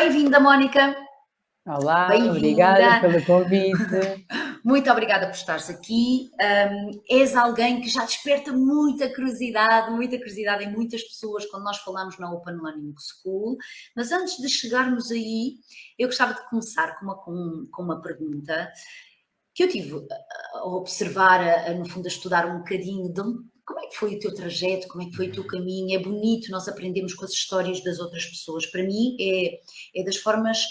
Bem-vinda, Mónica. Olá, obrigada Bem-vinda. pelo convite. Muito obrigada por estares aqui. És alguém que já desperta muita curiosidade em muitas pessoas quando nós falamos na Open Learning School. Mas antes de chegarmos aí, eu gostava de começar com uma pergunta que eu tive a observar, no fundo, a estudar um bocadinho como é que foi o teu trajeto, como é que foi o teu caminho. É bonito nós aprendemos com as histórias das outras pessoas. Para mim, é das formas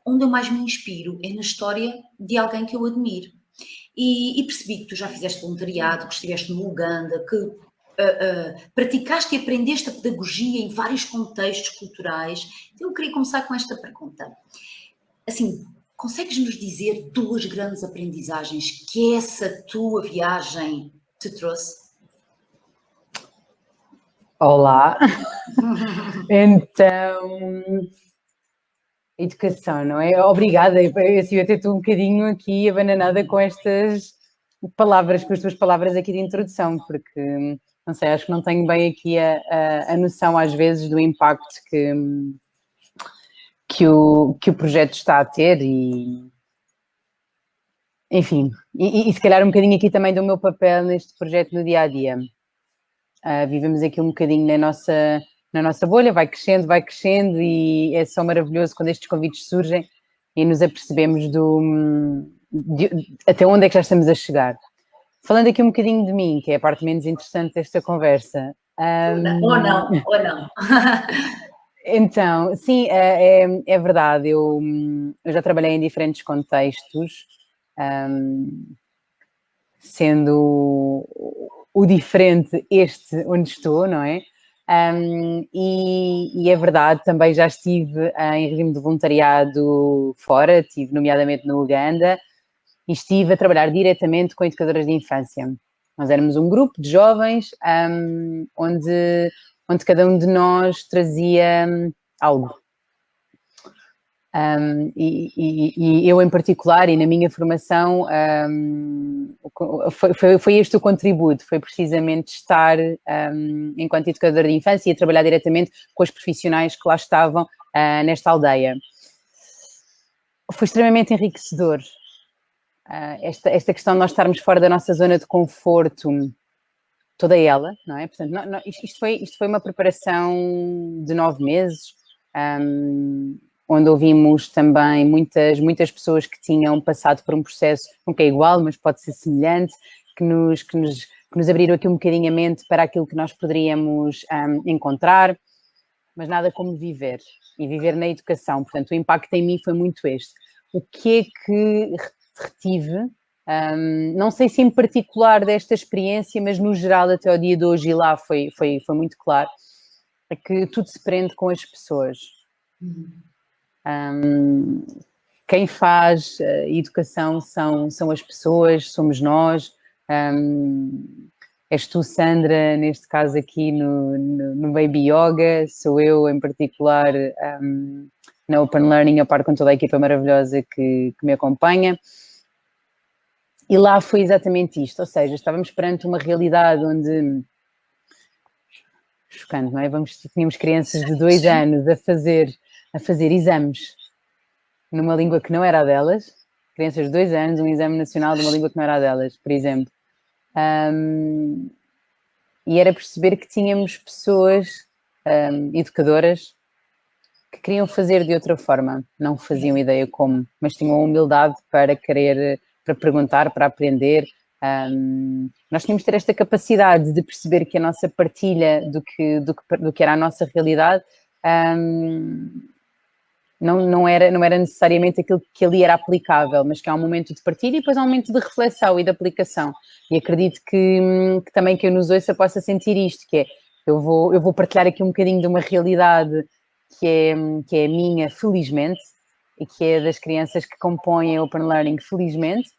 onde eu mais me inspiro, é na história de alguém que eu admiro. E percebi que tu já fizeste voluntariado, que estiveste no Uganda, que praticaste e aprendeste a pedagogia em vários contextos culturais. Então eu queria começar com esta pergunta. Assim, consegues nos dizer duas grandes aprendizagens que essa tua viagem te trouxe? Olá. Então, educação, não é? Obrigada. Eu até estou um bocadinho aqui abananada com estas palavras, com as tuas palavras aqui de introdução, porque, não sei, acho que não tenho bem aqui a noção, às vezes, do impacto que o projeto está a ter enfim, e se calhar um bocadinho aqui também do meu papel neste projeto no dia a dia. Vivemos aqui um bocadinho na nossa bolha, vai crescendo e é só maravilhoso quando estes convites surgem e nos apercebemos até onde é que já estamos a chegar. Falando aqui um bocadinho de mim, que é a parte menos interessante desta conversa. Ou não, ou não. Então, sim, é verdade, eu já trabalhei em diferentes contextos, sendo o diferente este onde estou, não é? E é verdade, também já estive em regime de voluntariado fora, estive nomeadamente no Uganda, e estive a trabalhar diretamente com educadoras de infância. Nós éramos um grupo de jovens onde cada um de nós trazia algo. E eu, em particular, e na minha formação, foi este o contributo, foi precisamente estar, enquanto educadora de infância, e a trabalhar diretamente com os profissionais que lá estavam nesta aldeia. Foi extremamente enriquecedor. Esta questão de nós estarmos fora da nossa zona de conforto, toda ela, não é? Portanto, isto foi uma preparação de 9 meses, onde ouvimos também muitas pessoas que tinham passado por um processo, nunca é igual, mas pode ser semelhante, que nos abriram aqui um bocadinho a mente para aquilo que nós poderíamos encontrar, mas nada como viver, e viver na educação. Portanto, o impacto em mim foi muito este. O que é que retive? Não sei se em particular desta experiência, mas no geral até ao dia de hoje, e lá foi muito claro, é que tudo se prende com as pessoas. Quem faz educação são as pessoas, somos nós. És tu, Sandra, neste caso aqui no Baby Yoga, sou eu em particular na Open Learning, a par com toda a equipa maravilhosa que me acompanha. E lá foi exatamente isto, ou seja, estávamos perante uma realidade onde, chocante, não é? Tínhamos crianças de 2 anos a fazer exames numa língua que não era a delas, crianças de 2 anos, um exame nacional de uma língua que não era a delas, por exemplo. E era perceber que tínhamos pessoas educadoras que queriam fazer de outra forma, não faziam ideia como, mas tinham a humildade para querer, para perguntar, para aprender. Nós tínhamos de ter esta capacidade de perceber que a nossa partilha do que era a nossa realidade não era necessariamente aquilo que ali era aplicável, mas que há um momento de partilha e depois há um momento de reflexão e de aplicação. E acredito que também quem nos ouça possa sentir isto, que é, eu vou partilhar aqui um bocadinho de uma realidade que é a minha, felizmente, e que é das crianças que compõem a Open Learning, felizmente,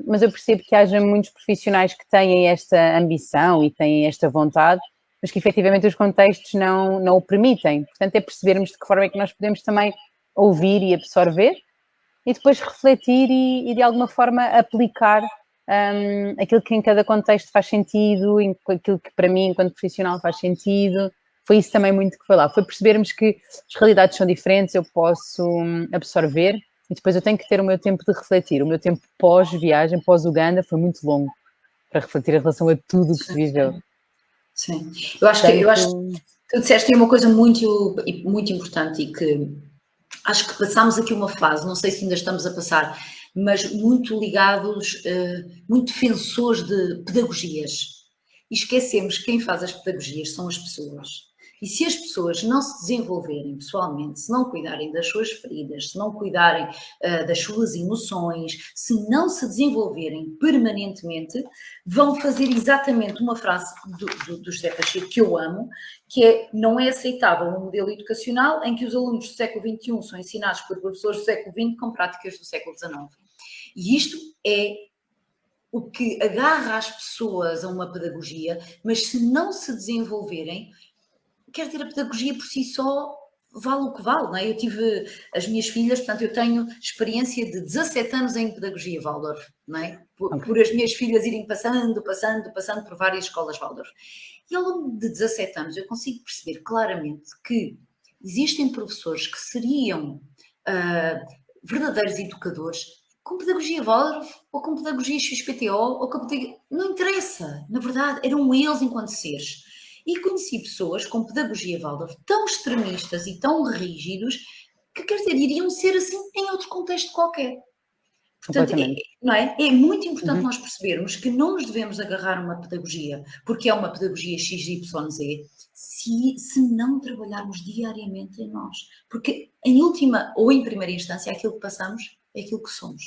mas eu percebo que haja muitos profissionais que têm esta ambição e têm esta vontade, mas que efetivamente os contextos não o permitem. Portanto, é percebermos de que forma é que nós podemos também ouvir e absorver e depois refletir e de alguma forma aplicar aquilo que em cada contexto faz sentido, aquilo que para mim, enquanto profissional, faz sentido. foi isso também muito que foi lá, foi percebermos que as realidades são diferentes, eu posso absorver e depois eu tenho que ter o meu tempo de refletir. O meu tempo pós-viagem, pós-Uganda, foi muito longo para refletir em relação a tudo o que se viveu. Sim. Eu acho que tu disseste aí uma coisa muito, muito importante e que acho que passámos aqui uma fase, não sei se ainda estamos a passar, mas muito ligados, muito defensores de pedagogias. E esquecemos que quem faz as pedagogias são as pessoas. E se as pessoas não se desenvolverem pessoalmente, se não cuidarem das suas feridas, se não cuidarem das suas emoções, se não se desenvolverem permanentemente, vão fazer exatamente uma frase do José Pacheco que eu amo, que é: não é aceitável um modelo educacional em que os alunos do século XXI são ensinados por professores do século XX com práticas do século XIX. E isto é o que agarra as pessoas a uma pedagogia, mas se não se desenvolverem, quer dizer, a pedagogia por si só vale o que vale, não é? Eu tive as minhas filhas, portanto eu tenho experiência de 17 anos em pedagogia Waldorf, não é? Por as minhas filhas irem passando por várias escolas Waldorf. E ao longo de 17 anos eu consigo perceber claramente que existem professores que seriam verdadeiros educadores com pedagogia Waldorf ou com pedagogia XPTO ou com pedagogia... Não interessa, na verdade, eram eles enquanto seres. E conheci pessoas com pedagogia Waldorf tão extremistas e tão rígidos que, quer dizer, iriam ser assim em outro contexto qualquer. Portanto, não é? É muito importante nós percebermos que não nos devemos agarrar a uma pedagogia, porque é uma pedagogia XYZ, se não trabalharmos diariamente em nós. Porque, em última ou em primeira instância, aquilo que passamos é aquilo que somos.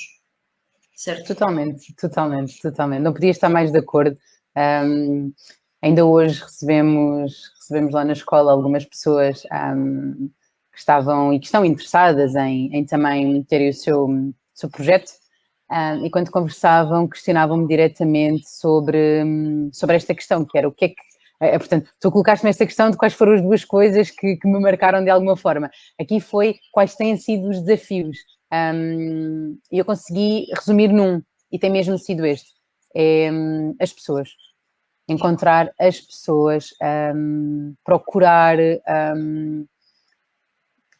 Certo? Totalmente. Não podia estar mais de acordo. Ainda hoje recebemos lá na escola algumas pessoas que estavam e que estão interessadas em também terem o seu projeto. E quando conversavam, questionavam-me diretamente sobre esta questão, que era o que é que... portanto, tu colocaste-me esta questão de quais foram as duas coisas que me marcaram de alguma forma. Aqui foi quais têm sido os desafios. E eu consegui resumir num, e tem mesmo sido este, é as pessoas. Encontrar as pessoas, procurar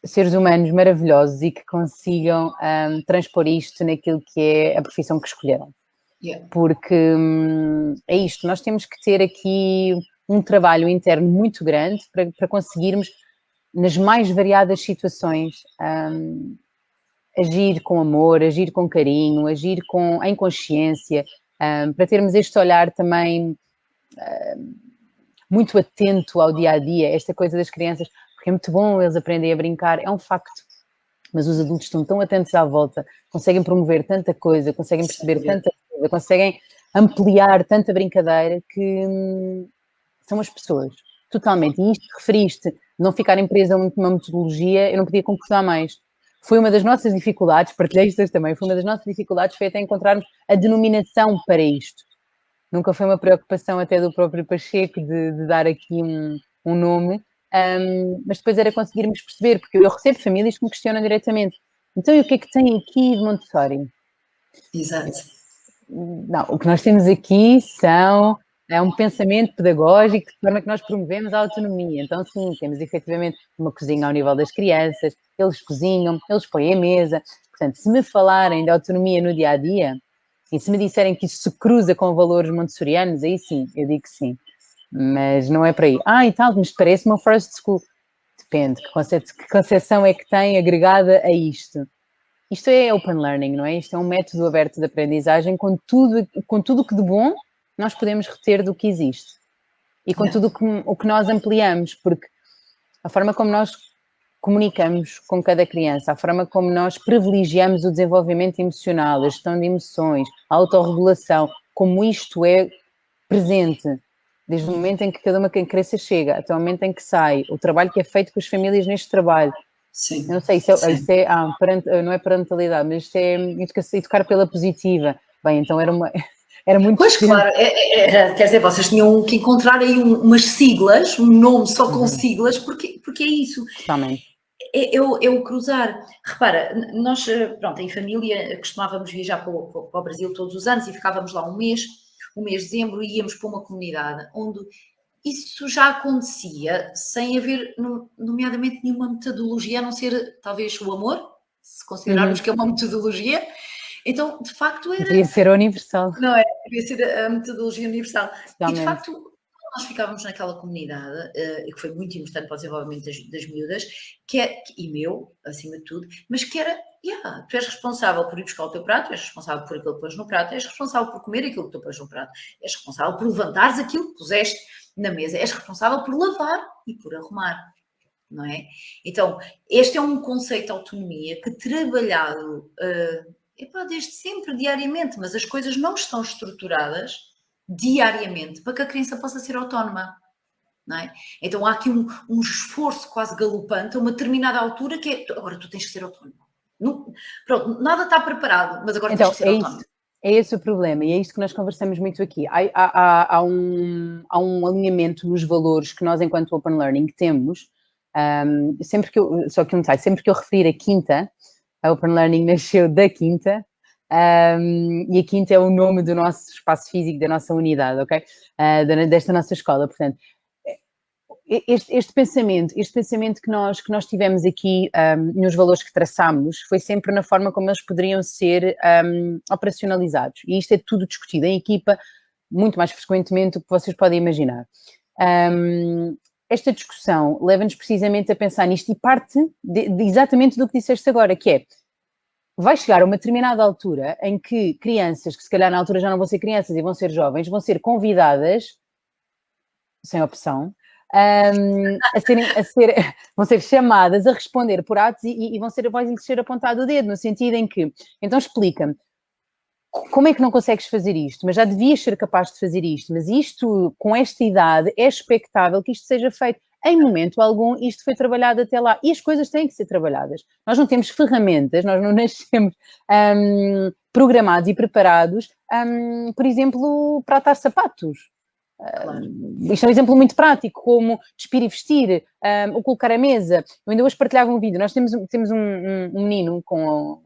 seres humanos maravilhosos e que consigam transpor isto naquilo que é a profissão que escolheram. Yeah. Porque é isto, nós temos que ter aqui um trabalho interno muito grande para conseguirmos, nas mais variadas situações, agir com amor, agir com carinho, agir em consciência, para termos este olhar também muito atento ao dia-a-dia, esta coisa das crianças, porque é muito bom eles aprendem a brincar, é um facto, mas os adultos estão tão atentos à volta, conseguem promover tanta coisa, conseguem perceber tanta coisa, conseguem ampliar tanta brincadeira que são as pessoas, totalmente. E isto que referiste, não ficarem presa a uma metodologia, eu não podia concordar mais. Foi uma das nossas dificuldades, partilhei isto também, foi uma das nossas dificuldades, foi até encontrarmos a denominação para isto. Nunca foi uma preocupação até do próprio Pacheco de dar aqui um nome, mas depois era conseguirmos perceber, porque eu recebo famílias que me questionam diretamente. Então, e o que é que tem aqui de Montessori? Exato. Não, o que nós temos aqui é um pensamento pedagógico de forma que nós promovemos a autonomia. Então, sim, temos efetivamente uma cozinha ao nível das crianças, eles cozinham, eles põem a mesa. Portanto, se me falarem de autonomia no dia-a-dia, e se me disserem que isso se cruza com valores montessorianos, aí sim, eu digo que sim. Mas não é para aí. E tal, mas parece uma first school. Depende, que concepção é que tem agregada a isto? Isto é open learning, não é? Isto é um método aberto de aprendizagem com tudo o que de bom nós podemos reter do que existe. E com tudo o que nós ampliamos, porque a forma como nós comunicamos com cada criança, a forma como nós privilegiamos o desenvolvimento emocional, a gestão de emoções, a autorregulação, como isto é presente, desde o momento em que cada uma criança chega até o momento em que sai, o trabalho que é feito com as famílias neste trabalho. Sim. Eu não sei, não é parentalidade, mas isto é educar pela positiva. Bem, então era muito... Pois, claro, quer dizer, vocês tinham que encontrar aí umas siglas, um nome só com siglas, porque é isso. Totalmente. É o cruzar. Repara, nós, pronto, em família costumávamos viajar para o Brasil todos os anos e ficávamos lá um mês de dezembro, e íamos para uma comunidade onde isso já acontecia sem haver, nomeadamente, nenhuma metodologia, a não ser talvez o amor, se considerarmos que é uma metodologia. Então, de facto, Devia ser universal, não é? Devia ser a metodologia universal. E de totalmente. facto, quando nós ficávamos naquela comunidade, e que foi muito importante para o desenvolvimento das miúdas, e meu, acima de tudo, mas que era, tu és responsável por ir buscar o teu prato, és responsável por aquilo que pões no prato, és responsável por comer aquilo que tu pões no prato, és responsável por levantares aquilo que puseste na mesa, és responsável por lavar e por arrumar, não é? Então, este é um conceito de autonomia que, trabalhado desde sempre, diariamente, mas as coisas não estão estruturadas diariamente para que a criança possa ser autónoma, não é? Então há aqui um esforço quase galopante a uma determinada altura que é, agora tu tens que ser autónoma. Não, pronto, nada está preparado, mas agora tens Então, que ser autónoma. é esse o problema, e é isto que nós conversamos muito aqui. Há um alinhamento nos valores que nós, enquanto Open Learning, temos. Só que um detalhe, sempre que eu referir a Quinta, a Open Learning nasceu da Quinta, e a Quinta é o nome do nosso espaço físico, da nossa unidade, ok? Desta nossa escola, portanto. Este pensamento que nós tivemos aqui nos valores que traçámos foi sempre na forma como eles poderiam ser operacionalizados. E isto é tudo discutido em equipa, muito mais frequentemente do que vocês podem imaginar. Esta discussão leva-nos precisamente a pensar nisto e parte exatamente do que disseste agora, que é, vai chegar a uma determinada altura em que crianças, que se calhar na altura já não vão ser crianças e vão ser jovens, vão ser convidadas, sem opção, vão ser chamadas a responder por atos e vão ser apontado o dedo, no sentido em que, então explica-me, como é que não consegues fazer isto? Mas já devias ser capaz de fazer isto, mas isto, com esta idade, é expectável que isto seja feito. Em momento algum, isto foi trabalhado até lá. E as coisas têm que ser trabalhadas. Nós não temos ferramentas, nós não nascemos programados e preparados, por exemplo, para atar sapatos. Claro. Isto é um exemplo muito prático, como despir e vestir, ou colocar a mesa. Eu ainda hoje partilhava um vídeo. Nós temos um menino com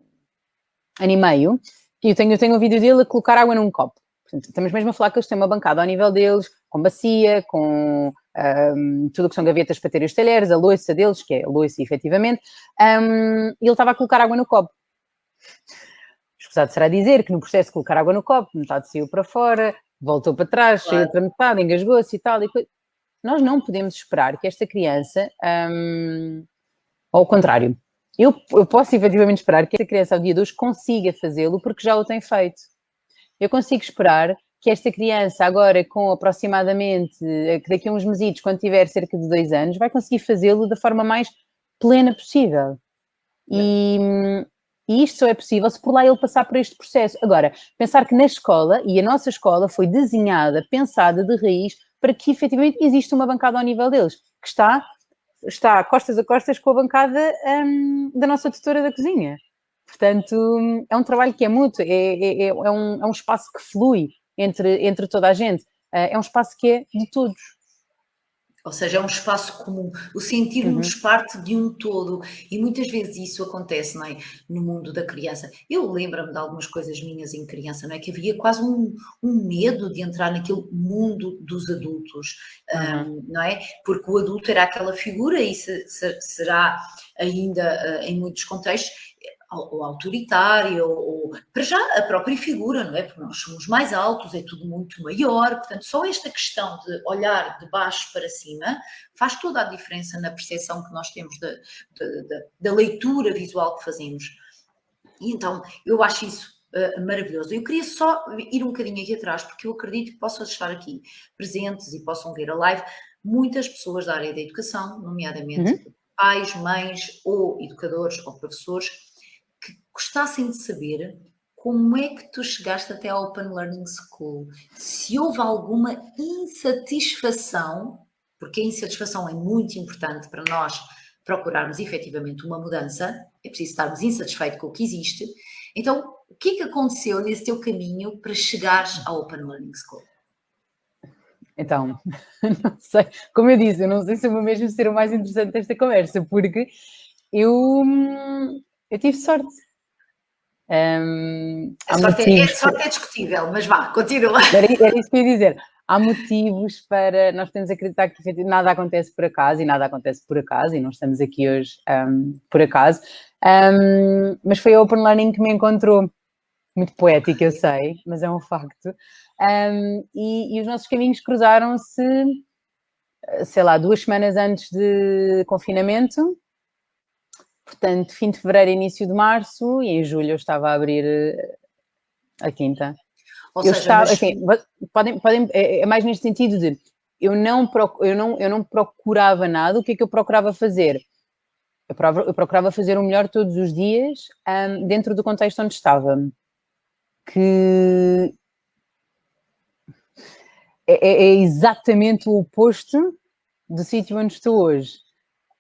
ano e meio, e eu tenho um vídeo dele a colocar água num copo. Portanto, estamos mesmo a falar que eles têm uma bancada ao nível deles, com bacia, com tudo o que são gavetas para ter os talheres, a louça deles, que é a louça, efetivamente, e ele estava a colocar água no copo. Escusado será dizer que no processo de colocar água no copo, metade saiu para fora, voltou para trás, Claro. saiu para metade, engasgou-se e tal. Nós não podemos esperar que esta criança, ao contrário, eu posso efetivamente esperar que esta criança ao dia de hoje consiga fazê-lo porque já o tem feito. Eu consigo esperar que esta criança agora com aproximadamente, que daqui a uns mesitos, quando tiver cerca de 2 anos, vai conseguir fazê-lo da forma mais plena possível. E isto só é possível se por lá ele passar por este processo. Agora, pensar que na escola, e a nossa escola foi desenhada, pensada de raiz, para que efetivamente exista uma bancada ao nível deles, que está costas a costas com a bancada da nossa tutora da cozinha. Portanto, é um trabalho que é mútuo, é um espaço que flui entre toda a gente, é um espaço que é de todos. Ou seja, é um espaço comum, o sentirmos parte de um todo, e muitas vezes isso acontece, não é? No mundo da criança. Eu lembro-me de algumas coisas minhas em criança, não é? Que havia quase um medo de entrar naquele mundo dos adultos, não é? Porque o adulto era aquela figura, e será ainda em muitos contextos, ou autoritária, ou para já a própria figura, não é? Porque nós somos mais altos, é tudo muito maior, portanto, só esta questão de olhar de baixo para cima faz toda a diferença na percepção que nós temos da leitura visual que fazemos. E então, eu acho isso maravilhoso. Eu queria só ir um bocadinho aqui atrás, porque eu acredito que possam estar aqui presentes e possam ver a live muitas pessoas da área da educação, nomeadamente pais, mães, ou educadores, ou professores, que gostassem de saber como é que tu chegaste até à Open Learning School. Se houve alguma insatisfação, porque a insatisfação é muito importante para nós procurarmos efetivamente uma mudança, é preciso estarmos insatisfeitos com o que existe. Então, o que é que aconteceu nesse teu caminho para chegares à Open Learning School? Então, não sei, como eu disse, eu não sei se eu vou mesmo ser o mais interessante desta conversa, porque eu tive sorte. A sorte é discutível, mas vá, continua. Era isso que eu ia dizer. há motivos para nós podemos acreditar que nada acontece por acaso e nada acontece por acaso e não estamos aqui hoje por acaso. Mas foi a Open Learning que me encontrou. Muito poético, eu sei, mas é um facto. E os nossos caminhos cruzaram-se, sei lá, 2 semanas antes de confinamento, portanto, fim de fevereiro, início de março, e em julho eu estava a abrir a quinta. Ou Eu seja, estava, mas assim, é mais neste sentido de eu não procurava nada. O que é que eu procurava fazer? Eu procurava fazer o melhor todos os dias, dentro do contexto onde estava. Que é exatamente o oposto do sítio onde estou hoje.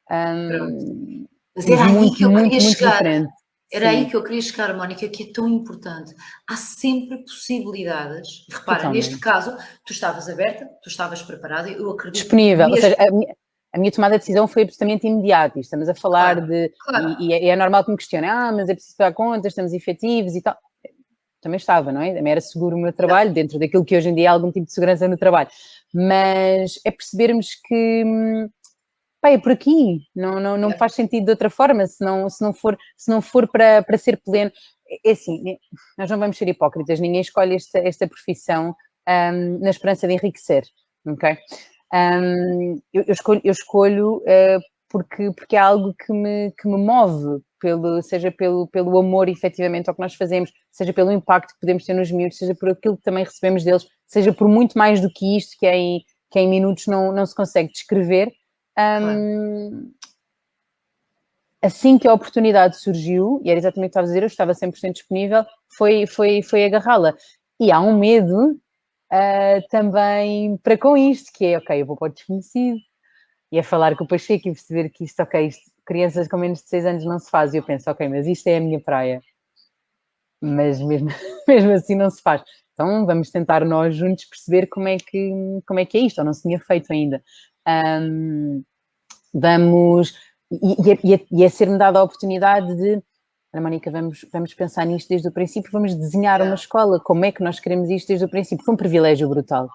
pronto. Mas Mas era aí muito, que eu muito, queria muito chegar. diferente. Era aí Sim, que eu queria chegar, Mónica, que é tão importante. Há sempre possibilidades. E repara, neste totalmente. caso, tu estavas aberta, tu estavas preparada, eu acredito que Disponível, ou mesmo. seja, a minha tomada de decisão foi absolutamente imediata. Estamos a falar Claro, de. claro. E é normal que me questionem, mas é preciso dar contas, estamos efetivos e tal. Também estava, não é? Também era seguro o meu trabalho, dentro daquilo que hoje em dia é algum tipo de segurança no trabalho. Mas é percebermos que pá, é por aqui, não É, faz sentido de outra forma, se não for para ser pleno. É assim, nós não vamos ser hipócritas, ninguém escolhe esta profissão na esperança de enriquecer, ok? Eu escolho porque é algo que me move, seja pelo amor efetivamente ao que nós fazemos, seja pelo impacto que podemos ter nos miúdos, seja por aquilo que também recebemos deles, seja por muito mais do que isto que em minutos não se consegue descrever. claro. Assim que a oportunidade surgiu, e era exatamente o que estava a dizer, eu estava 100% disponível, foi agarrá-la. E há um medo também para com isto, que é, ok, eu vou para o desconhecido, e a falar com o Pacheco e perceber que isto, ok, crianças com menos de 6 anos não se faz, e eu penso, ok, mas isto é a minha praia. Mas mesmo, mesmo assim não se faz. Então vamos tentar nós juntos perceber como é que é isto, ou não se tinha feito ainda. Vamos, e é ser-me dada a oportunidade de, Ana Mónica, vamos pensar nisto desde o princípio, vamos desenhar uma Yeah. escola, como é que nós queremos isto desde o princípio, foi um privilégio brutal.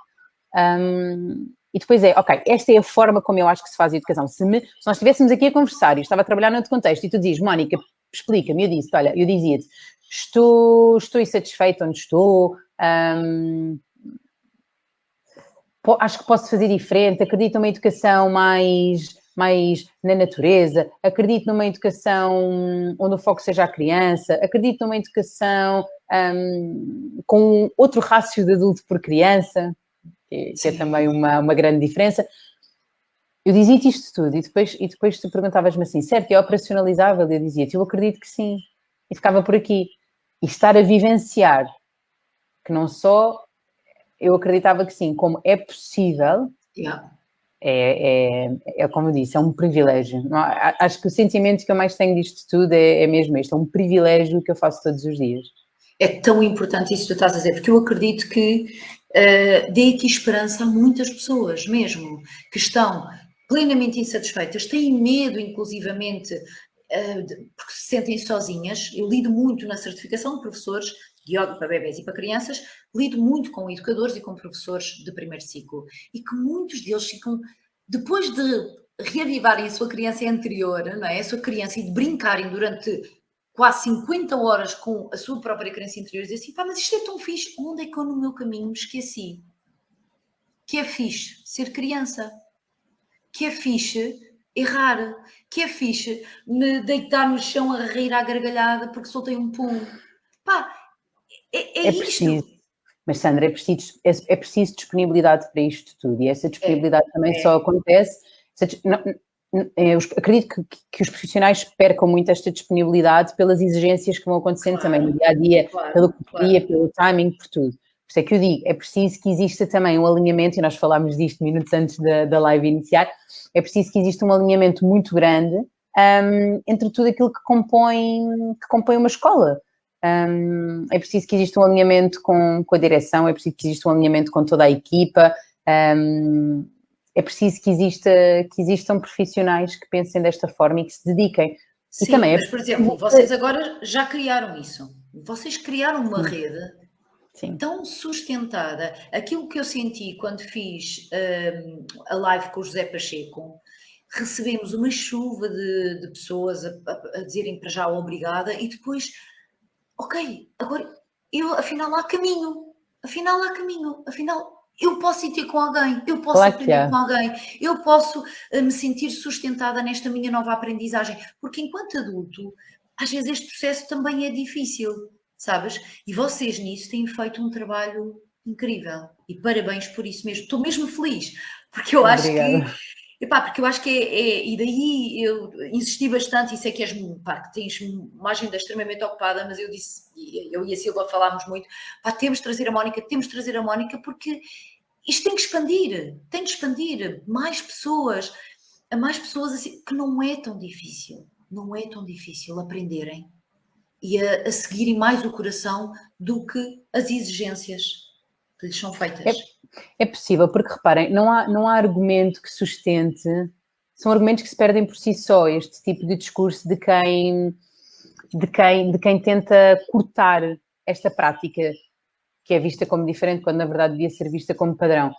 E depois ok, esta é a forma como eu acho que se faz a educação. Se nós estivéssemos aqui a conversar e eu estava a trabalhar noutro contexto e tu dizes, Mónica, explica-me, eu dizia-te, estou insatisfeita onde estou, acho que posso fazer diferente, acredito numa educação mais na natureza, acredito numa educação onde o foco seja a criança, acredito numa educação com outro rácio de adulto por criança, que é Sim. também uma grande diferença. Eu dizia-te isto tudo e depois tu perguntavas-me assim, certo, é operacionalizável? Eu dizia-te, eu acredito que sim. E ficava por aqui. E estar a vivenciar que não só eu acreditava que sim, como é possível, Yeah. é como eu disse, é um privilégio. Acho que o sentimento que eu mais tenho disto tudo é mesmo este, é um privilégio que eu faço todos os dias. É tão importante isso que tu estás a dizer, porque eu acredito que dê aqui esperança a muitas pessoas mesmo, que estão plenamente insatisfeitas, têm medo, inclusivamente, porque se sentem sozinhas. Eu lido muito na certificação de professores de yoga para bebés e para crianças, lido muito com educadores e com professores de primeiro ciclo, e que muitos deles ficam, depois de reavivarem a sua criança anterior, não é? A sua criança, e de brincarem durante quase 50 horas com a sua própria criança interior, dizer assim, pá, mas isto é tão fixe, onde é que eu no meu caminho me esqueci? Que é fixe ser criança, que é fixe errar, que é fixe me deitar no chão a rir à gargalhada porque soltei um pum. Pá, é É isto. preciso, mas Sandra, é preciso disponibilidade para isto tudo, e essa É, disponibilidade também só é, acontece, eu acredito que os profissionais percam muito esta disponibilidade pelas exigências que vão acontecendo também no claro, dia a dia, claro, pelo claro. dia, pelo timing, por tudo. Por isso é que eu digo, é preciso que exista também um alinhamento, e nós falámos disto minutos antes da live iniciar, é preciso que exista um alinhamento muito grande entre tudo aquilo que compõe uma escola. É preciso que exista um alinhamento com a direção, é preciso que exista um alinhamento com toda a equipa, é preciso que existam profissionais que pensem desta forma e que se dediquem. E Sim, também é mas por preciso exemplo, vocês agora já criaram isso. Vocês criaram uma sim, rede Sim. tão sustentada. Aquilo que eu senti quando fiz a live com o José Pacheco, recebemos uma chuva de pessoas a dizerem para já obrigada e depois, ok, agora eu afinal há caminho, afinal eu posso ir ter com alguém, eu posso Claro que aprender há. com alguém, eu posso me sentir sustentada nesta minha nova aprendizagem, porque enquanto adulto, às vezes este processo também é difícil, sabes? E vocês nisso têm feito um trabalho incrível e parabéns por isso mesmo. Estou mesmo feliz, porque eu acho que Obrigada. epá, porque eu acho que e daí eu insisti bastante e sei que pá, que tens uma agenda extremamente ocupada, mas eu disse, eu e a Silva falámos muito, pá, temos de trazer a Mónica porque isto tem que expandir a mais pessoas assim, que não é tão difícil aprenderem e a seguirem mais o coração do que as exigências que lhes são É, feitas. é possível, porque reparem, não há argumento que sustente, são argumentos que se perdem por si só, este tipo de discurso de quem tenta cortar esta prática que é vista como diferente, quando na verdade devia ser vista como padrão.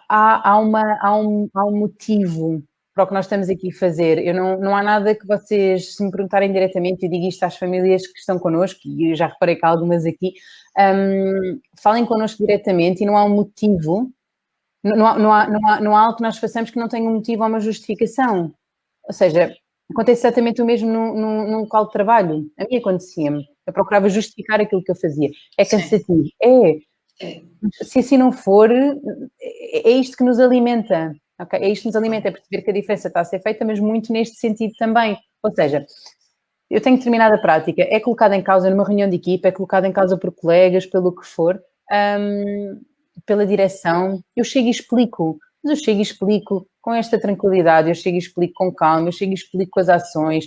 Há um motivo para o que nós estamos aqui a fazer. Não há nada que vocês, se me perguntarem diretamente, eu digo isto às famílias que estão connosco, e eu já reparei que há algumas aqui, falem connosco diretamente e não há um motivo, não há algo que nós façamos que não tenha um motivo ou uma justificação. Ou seja, acontece exatamente o mesmo num local de trabalho. A mim acontecia-me. Eu procurava justificar aquilo que eu fazia. É Sim, cansativo. É. é, Se assim não for, é isto que nos alimenta. Okay? É isto que nos alimenta, é perceber que a diferença está a ser feita, mas muito neste sentido também. Ou seja, eu tenho determinada prática, é colocada em causa numa reunião de equipa, é colocada em causa por colegas, pelo que for, pela direção, eu chego e explico. Mas eu chego e explico com esta tranquilidade, eu chego e explico com calma, eu chego e explico com as ações,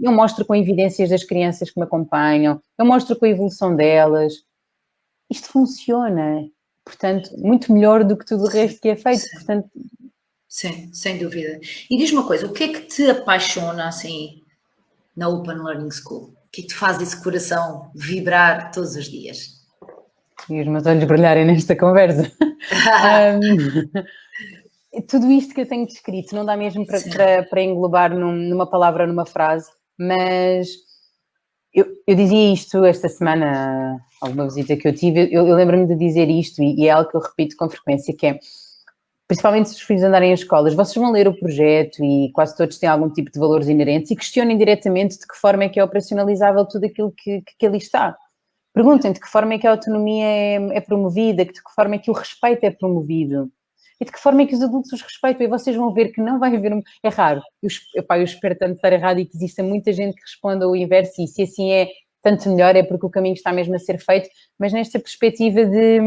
eu mostro com evidências das crianças que me acompanham, eu mostro com a evolução delas. Isto funciona, portanto, muito melhor do que tudo o sim, resto que é feito, sim. portanto, Sim, sem dúvida. E diz-me uma coisa, o que é que te apaixona assim na Open Learning School? O que é que te faz esse coração vibrar todos os dias? e os meus olhos brilharem nesta conversa. Tudo isto que eu tenho descrito não dá mesmo para, Sim, para, para englobar numa palavra, numa frase, mas eu dizia isto esta semana, alguma visita que eu tive, eu lembro-me de dizer isto e é algo que eu repito com frequência, que é, principalmente se os filhos andarem às escolas, vocês vão ler o projeto e quase todos têm algum tipo de valores inerentes e questionem diretamente de que forma é que é operacionalizável tudo aquilo que ali está. Perguntem de que forma é que a autonomia é promovida, de que forma é que o respeito é promovido e de que forma é que os adultos os respeitam. E vocês vão ver que não vai haver. É raro. Eu espero tanto estar errado e que exista muita gente que responda o inverso, e se assim é, tanto melhor, é porque o caminho está mesmo a ser feito. Mas nesta perspectiva de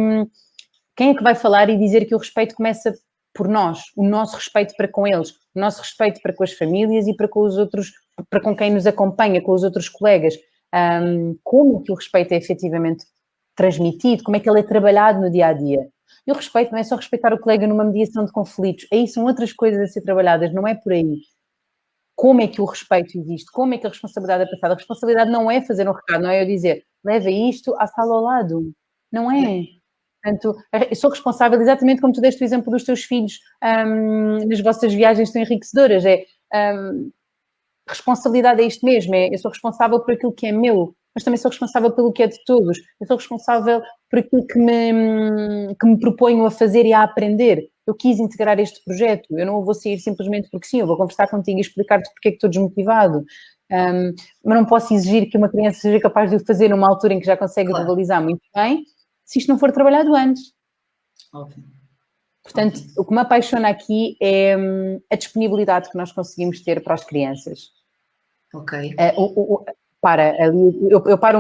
quem é que vai falar e dizer que o respeito começa por nós, o nosso respeito para com eles, o nosso respeito para com as famílias e para com os outros, para com quem nos acompanha, com os outros colegas. Como que o respeito é efetivamente transmitido, como é que ele é trabalhado no dia a dia. E o respeito não é só respeitar o colega numa mediação de conflitos, aí são outras coisas a ser trabalhadas, não é por aí. Como é que o respeito existe? Como é que a responsabilidade é passada? A responsabilidade não é fazer um recado, não é eu dizer leva isto à sala ao lado. Não yeah, é. Portanto, eu sou responsável exatamente como tu deste o exemplo dos teus filhos nas vossas viagens tão enriquecedoras. Responsabilidade é isto mesmo, eu sou responsável por aquilo que é meu, mas também sou responsável pelo que é de todos. Eu sou responsável por aquilo que me proponho a fazer e a aprender. Eu quis integrar este projeto, eu não vou sair simplesmente porque sim, eu vou conversar contigo e explicar-te porque é que estou desmotivado. Mas não posso exigir que uma criança seja capaz de o fazer numa altura em que já consegue claro, verbalizar muito bem, se isto não for trabalhado antes. óbvio, Portanto, óbvio. o que me apaixona aqui é a disponibilidade que nós conseguimos ter para as crianças. Ok, Eu paro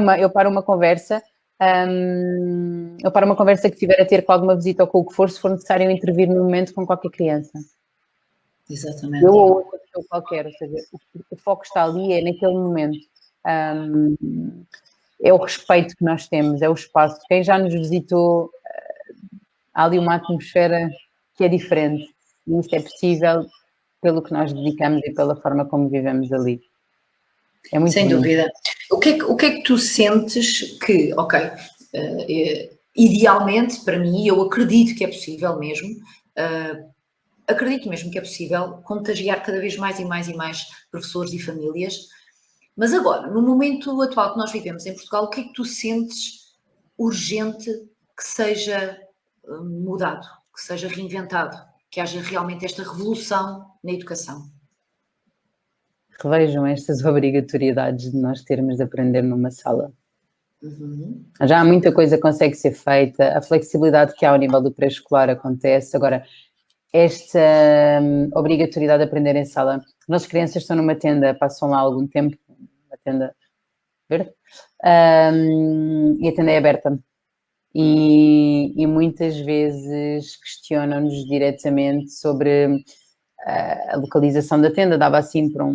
uma conversa, que tiver a ter com alguma visita ou com o que for, se for necessário intervir no momento com qualquer criança. Eu exatamente. ou outra pessoa qualquer, ou seja, o foco está ali, é naquele momento. É o respeito que nós temos, é o espaço. Quem já nos visitou, há ali uma atmosfera que é diferente. E isto é possível pelo que nós dedicamos e pela forma como vivemos ali. É muito Sem bonito. dúvida. O que é que tu sentes que, ok, idealmente, para mim, eu acredito que é possível mesmo, acredito mesmo que é possível contagiar cada vez mais e mais e mais professores e famílias, mas agora, no momento atual que nós vivemos em Portugal, o que é que tu sentes urgente que seja mudado, que seja reinventado, que haja realmente esta revolução na educação? Revejam estas obrigatoriedades de nós termos de aprender numa sala. Uhum. Já há muita coisa que consegue ser feita, a flexibilidade que há ao nível do pré-escolar acontece. Agora, esta obrigatoriedade de aprender em sala, as nossas crianças estão numa tenda, passam lá algum tempo, uma tenda verde, e a tenda é aberta. E muitas vezes questionam-nos diretamente sobre a localização da tenda, dava assim para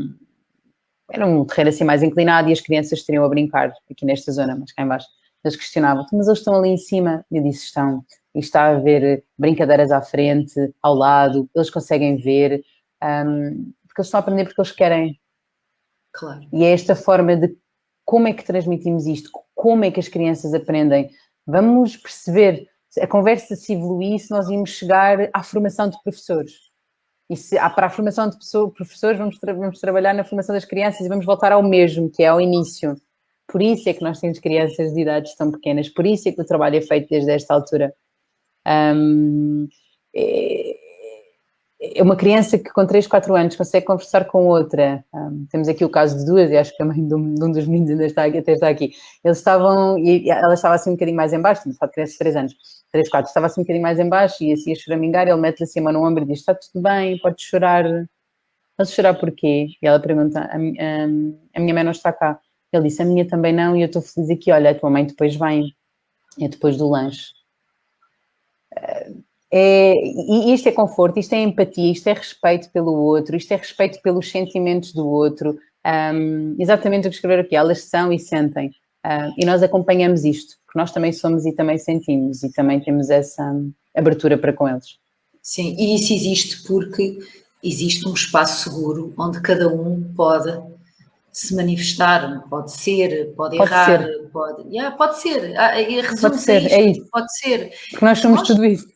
era um terreno assim mais inclinado e as crianças estariam a brincar aqui nesta zona, mas cá em baixo. Eles questionavam, mas eles estão ali em cima? Eu disse, estão. E está a haver brincadeiras à frente, ao lado, eles conseguem ver, porque eles estão a aprender porque eles querem. Claro. E é esta forma de como é que transmitimos isto, como é que as crianças aprendem. Vamos perceber, a conversa se evoluir, se nós íamos chegar à formação de professores. E se para a formação de professores, vamos trabalhar na formação das crianças e vamos voltar ao mesmo, que é ao início. Por isso é que nós temos crianças de idades tão pequenas, por isso é que o trabalho é feito desde esta altura. É uma criança que com 3, 4 anos consegue conversar com outra. Temos aqui o caso de duas, e acho que a mãe de um dos meninos ainda está aqui, até está aqui. Eles estavam, e ela estava assim um bocadinho mais em baixo, estava de crianças de 3 anos, 3, 4, estava assim um bocadinho mais em baixo e assim a choramingar, ele mete-lhe assim a mão no ombro e diz, está tudo bem, podes chorar. Podes chorar porquê? E ela pergunta, a minha mãe não está cá. Ele disse, a minha também não, e eu estou feliz aqui, olha, a tua mãe depois vem, é depois do lanche. E isto é conforto, isto é empatia, isto é respeito pelo outro, isto é respeito pelos sentimentos do outro. Exatamente o que escreveram aqui, elas são e sentem. E nós acompanhamos isto, porque nós também somos e também sentimos e também temos essa abertura para com eles. Sim, e isso existe porque existe um espaço seguro onde cada um pode se manifestar, pode ser, pode errar, pode ser. Pode Resume-se a ser, é isto, isso. pode ser. Porque nós Se somos tudo isso.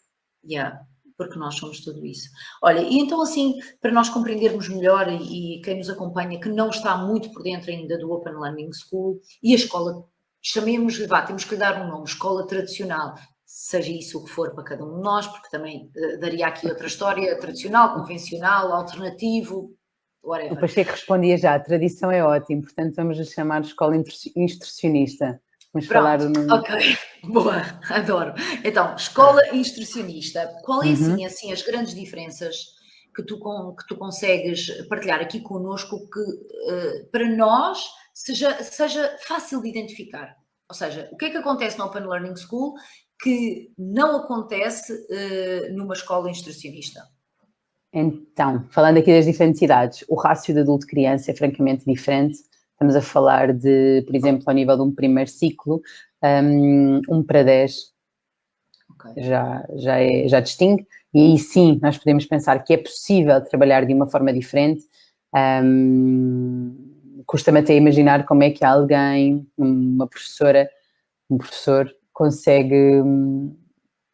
porque nós somos tudo isso. Olha, e então assim, para nós compreendermos melhor e quem nos acompanha, que não está muito por dentro ainda do Open Learning School e a escola, chamemos-lhe, temos que lhe dar um nome, escola tradicional, seja isso o que for para cada um de nós, porque também daria aqui outra história, tradicional, convencional, alternativo, whatever. O Pacheco respondia já, a tradição é ótima, portanto vamos a chamar de escola instrucionista. Vamos falar Pronto, ok, boa, adoro. Então, escola instrucionista, qual é assim as grandes diferenças que tu consegues partilhar aqui connosco que para nós seja fácil de identificar? Ou seja, o que é que acontece na Open Learning School que não acontece numa escola instrucionista? Então, falando aqui das diferentes idades, o rácio de adulto-criança é francamente diferente. Estamos a falar de, por exemplo, ao nível de um primeiro ciclo, 1 para 10 Okay. já distingue, e aí sim nós podemos pensar que é possível trabalhar de uma forma diferente. Custa-me até imaginar como é que alguém, uma professora, um professor, consegue,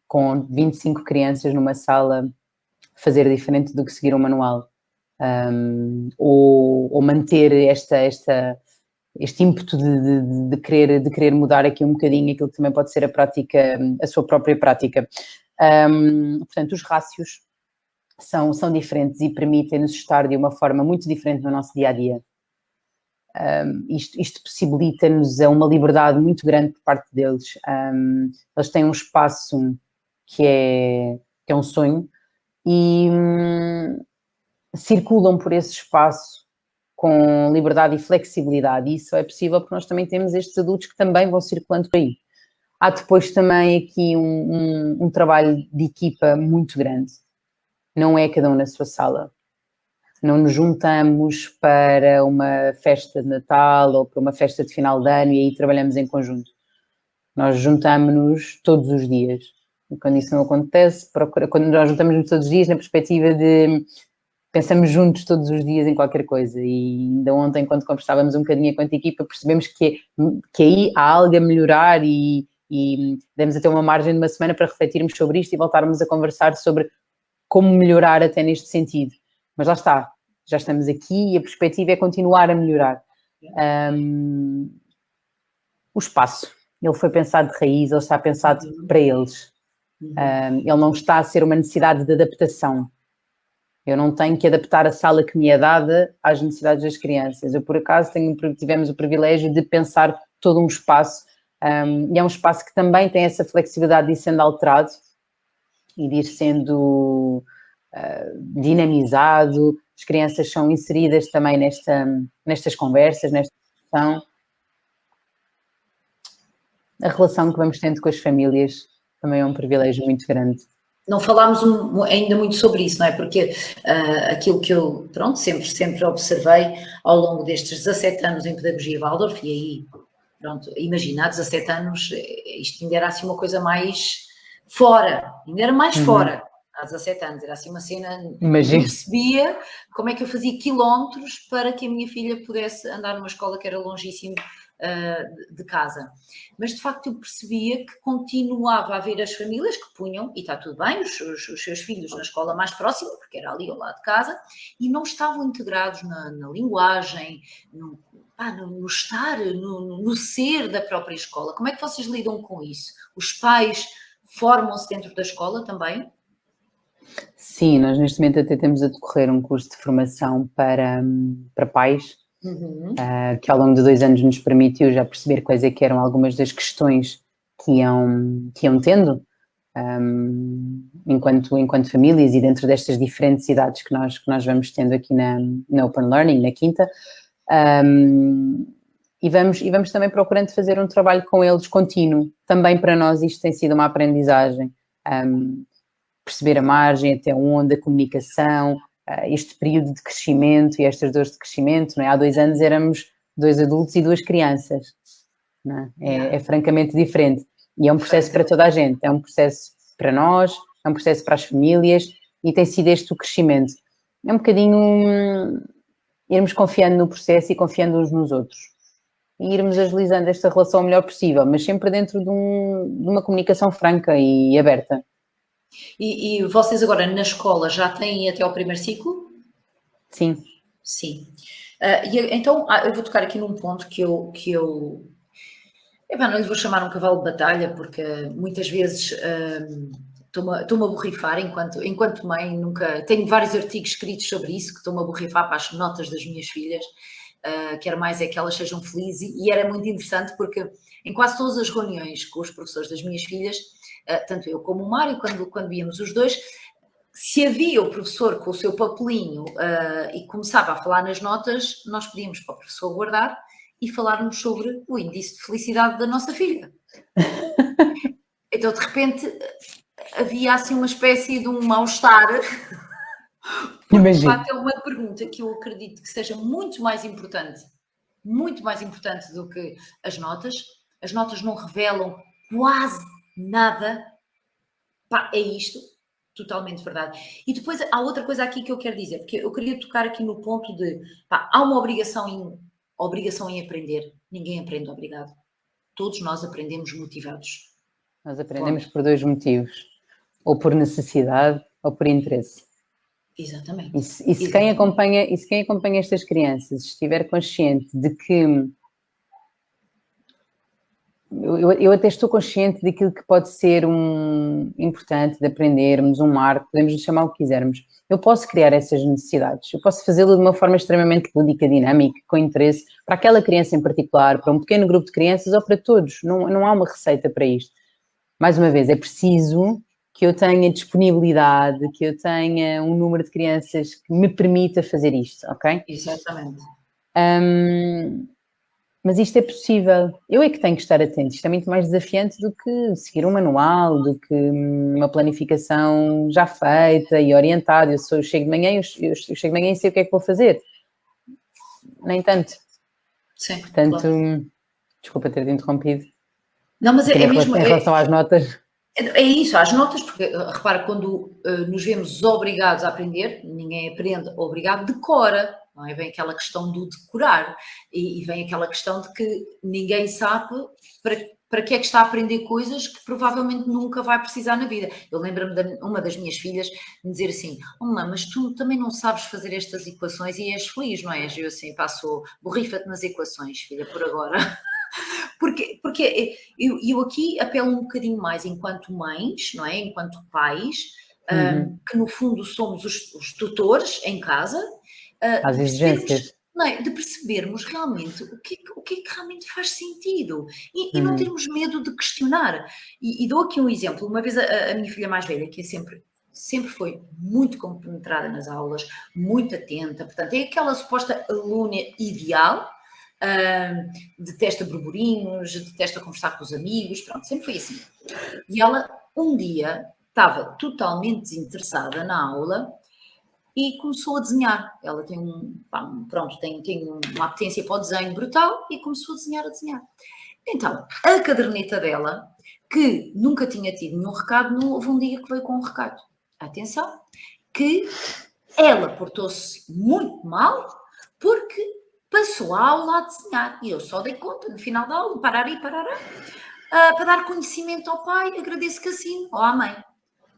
com 25 crianças numa sala, fazer diferente do que seguir um manual. Ou manter este ímpeto de querer mudar aqui um bocadinho aquilo que também pode ser a prática, a sua própria prática. Portanto, os rácios são diferentes e permitem-nos estar de uma forma muito diferente no nosso dia-a-dia. Isto possibilita-nos uma liberdade muito grande por parte deles. Eles têm um espaço que é um sonho e circulam por esse espaço com liberdade e flexibilidade, e isso é possível porque nós também temos estes adultos que também vão circulando por aí. Há depois também aqui um trabalho de equipa muito grande, não é cada um na sua sala. Não nos juntamos para uma festa de Natal ou para uma festa de final de ano e aí trabalhamos em conjunto. Nós juntamos-nos todos os dias. E quando isso não acontece, quando nós juntamos-nos todos os dias na perspectiva de pensamos juntos todos os dias em qualquer coisa e ainda ontem, quando conversávamos um bocadinho enquanto equipa, percebemos que aí há algo a melhorar e demos até uma margem de uma semana para refletirmos sobre isto e voltarmos a conversar sobre como melhorar até neste sentido. Mas lá está, já estamos aqui e a perspectiva é continuar a melhorar. O espaço, ele foi pensado de raiz, ele está pensado para eles. Ele não está a ser uma necessidade de adaptação. Eu não tenho que adaptar a sala que me é dada às necessidades das crianças. Eu, por acaso, tivemos o privilégio de pensar todo um espaço, e é um espaço que também tem essa flexibilidade de ir sendo alterado e de ir sendo dinamizado. As crianças são inseridas também nestas conversas, nesta discussão. A relação que vamos tendo com as famílias também é um privilégio muito grande. Não falámos ainda muito sobre isso, não é? Porque aquilo que eu, pronto, sempre observei ao longo destes 17 anos em Pedagogia Waldorf, e aí, pronto, imagina, há 17 anos, isto ainda era assim uma coisa mais fora, ainda era mais fora, há 17 anos, era assim uma cena, Imagina. eu percebia como é que eu fazia quilómetros para que a minha filha pudesse andar numa escola que era longíssimo de casa. Mas de facto eu percebia que continuava a haver as famílias que punham, e está tudo bem, os seus filhos na escola mais próxima, porque era ali ao lado de casa, e não estavam integrados na linguagem, no estar, no ser da própria escola. Como é que vocês lidam com isso? Os pais formam-se dentro da escola também? Sim, nós neste momento até temos a decorrer um curso de formação para pais, que ao longo de 2 anos nos permitiu já perceber quais é que eram algumas das questões que iam tendo enquanto famílias e dentro destas diferentes idades que nós vamos tendo aqui na Open Learning, na quinta, e vamos também procurando fazer um trabalho com eles contínuo. Também para nós isto tem sido uma aprendizagem, perceber a margem, até onde, a comunicação, este período de crescimento e estas dores de crescimento, não é? Há 2 anos éramos 2 adultos e 2 crianças, não é? É francamente diferente e é um processo para toda a gente, é um processo para nós, é um processo para as famílias e tem sido este o crescimento. É um bocadinho irmos confiando no processo e confiando uns nos outros e irmos agilizando esta relação o melhor possível, mas sempre dentro de uma comunicação franca e aberta. E vocês agora na escola já têm até ao primeiro ciclo? Sim. Sim. Então, eu vou tocar aqui num ponto que eu não lhe vou chamar um cavalo de batalha, porque muitas vezes estou-me a borrifar enquanto mãe, nunca... Tenho vários artigos escritos sobre isso, que estou-me a borrifar para as notas das minhas filhas, quero mais é que elas sejam felizes, e era muito interessante porque em quase todas as reuniões com os professores das minhas filhas, tanto eu como o Mário, quando víamos os dois, se havia o professor com o seu papelinho e começava a falar nas notas, nós pedíamos para o professor guardar e falarmos sobre o índice de felicidade da nossa filha. Então, de repente, havia assim uma espécie de um mal-estar, porque de facto é uma pergunta que eu acredito que seja muito mais importante do que as notas. As notas não revelam quase nada. Pá, é isto, totalmente verdade. E depois há outra coisa aqui que eu quero dizer, porque eu queria tocar aqui no ponto de, há uma obrigação em aprender. Ninguém aprende obrigado. Todos nós aprendemos motivados. Nós aprendemos por 2 motivos, ou por necessidade ou por interesse. Exatamente. E se quem acompanha estas crianças estiver consciente de que eu até estou consciente daquilo que pode ser importante de aprendermos, um marco, podemos chamar o que quisermos. Eu posso criar essas necessidades, eu posso fazê-lo de uma forma extremamente lúdica, dinâmica, com interesse, para aquela criança em particular, para um pequeno grupo de crianças ou para todos. Não há uma receita para isto. Mais uma vez, é preciso que eu tenha disponibilidade, que eu tenha um número de crianças que me permita fazer isto, ok? Exatamente. Mas isto é possível. Eu é que tenho que estar atento. Isto é muito mais desafiante do que seguir um manual, do que uma planificação já feita e orientada. Eu chego de manhã eu chego de manhã e sei o que é que vou fazer. Nem tanto. Sim, portanto, claro. Desculpa ter-te interrompido. Não, mas é mesmo... Em relação às notas... É isso, às notas, porque repara, quando nos vemos obrigados a aprender, ninguém aprende obrigado, decora, não é? Vem aquela questão do decorar e vem aquela questão de que ninguém sabe para que é que está a aprender coisas que provavelmente nunca vai precisar na vida. Eu lembro-me de uma das minhas filhas me dizer assim: oh, mãe, mas tu também não sabes fazer estas equações e és feliz, não és? Eu assim, passo, borrifa-te nas equações, filha, por agora. Porque eu aqui apelo um bocadinho mais enquanto mães, não é? Enquanto pais, que no fundo somos os tutores em casa, Às de percebermos, exigências. não é? De percebermos realmente o que é que realmente faz sentido e não Uhum. termos medo de questionar. E dou aqui um exemplo. Uma vez a minha filha mais velha, que é sempre foi muito compenetrada nas aulas, muito atenta, portanto, é aquela suposta aluna ideal, detesta burburinhos, detesta conversar com os amigos, pronto, sempre foi assim. E ela, um dia, estava totalmente desinteressada na aula e começou a desenhar. Ela tem uma apetência para o desenho brutal e começou a desenhar. Então, a caderneta dela, que nunca tinha tido nenhum recado, não houve um dia que veio com um recado. Atenção, que ela portou-se muito mal porque passou a aula a desenhar. E eu só dei conta, no final da aula, parará, para dar conhecimento ao pai, agradeço que assine, ou à mãe.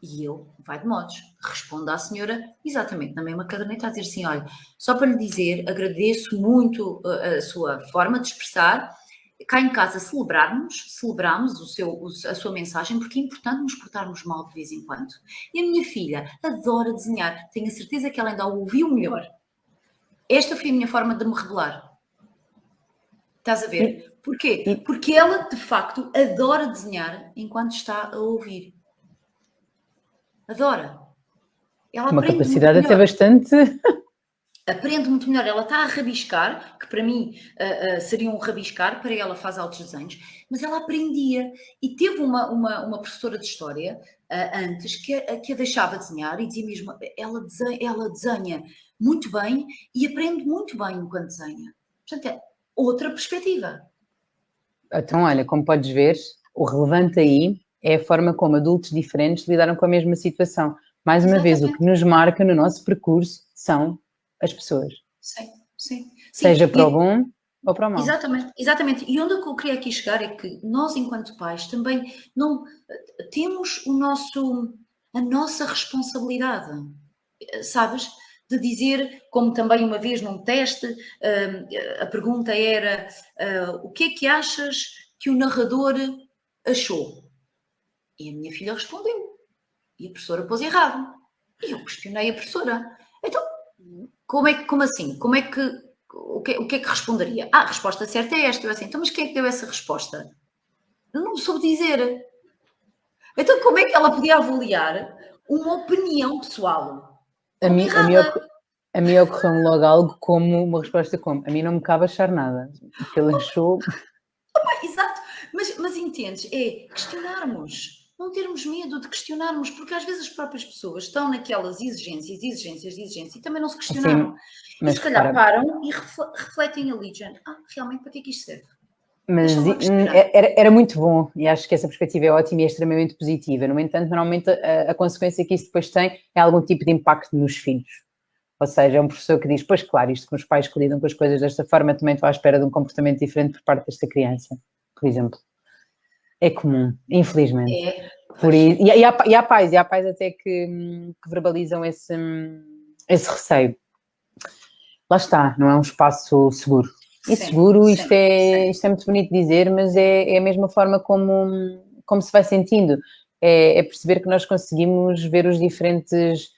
E eu, vai de modos, respondo à senhora exatamente na mesma caderneta a dizer assim, olha, só para lhe dizer, agradeço muito a sua forma de expressar, cá em casa celebramos a sua mensagem, porque é importante nos portarmos mal de vez em quando. E a minha filha adora desenhar, tenho a certeza que ela ainda o ouviu melhor. Esta foi a minha forma de me revelar. Estás a ver? E, Porquê? e Porque ela, de facto, adora desenhar enquanto está a ouvir. Adora. Ela uma aprende muito capacidade até melhor. bastante. Aprende muito melhor. Ela está a rabiscar, que para mim seria um rabiscar, para ela faz altos desenhos, mas ela aprendia. E teve uma professora de história antes que a deixava desenhar e dizia mesmo: ela desenha muito bem e aprende muito bem enquanto desenha. Portanto, é outra perspectiva. Então, olha, como podes ver, o relevante aí é a forma como adultos diferentes lidaram com a mesma situação. Mais uma vez, o que Exatamente. nos marca no nosso percurso são as pessoas, Sim, sim. Sim, seja para o bom ou para o mau. exatamente, exatamente. E onde é que eu queria aqui chegar é que nós, enquanto pais, também não temos a nossa responsabilidade, sabes? De dizer, como também uma vez num teste, a pergunta era: o que é que achas que o narrador achou? E a minha filha respondeu. E a professora pôs errado. E eu questionei a professora. Então, como assim? O que é que responderia? Ah, a resposta certa é esta. Eu assim, então, mas quem é que deu essa resposta? Não soube dizer. Então, como é que ela podia avaliar uma opinião pessoal A como mim, errada? a mim ocorreu-me logo algo como uma resposta como: a mim não me cabe achar nada. O que ele achou. Exato, mas entendes? É questionarmos, não termos medo de questionarmos, porque às vezes as próprias pessoas estão naquelas exigências, e também não se questionaram. Assim, E mas se calhar repara, param e refletem ali, dizendo, realmente para que é que isto serve? mas Deixa lá questionar. era muito bom e acho que essa perspectiva é ótima e é extremamente positiva. No entanto, normalmente a consequência que isso depois tem é algum tipo de impacto nos filhos. Ou seja, é um professor que diz: pois claro, isto com os pais que lidam com as coisas desta forma, também estou à espera de um comportamento diferente por parte desta criança, por exemplo. É comum, infelizmente. É, Por, pois, e há pais até que verbalizam esse receio. Lá está, não é um espaço seguro. E sim, seguro, sim, sim. isto é muito bonito dizer, mas é a mesma forma como se vai sentindo. É perceber que nós conseguimos ver os diferentes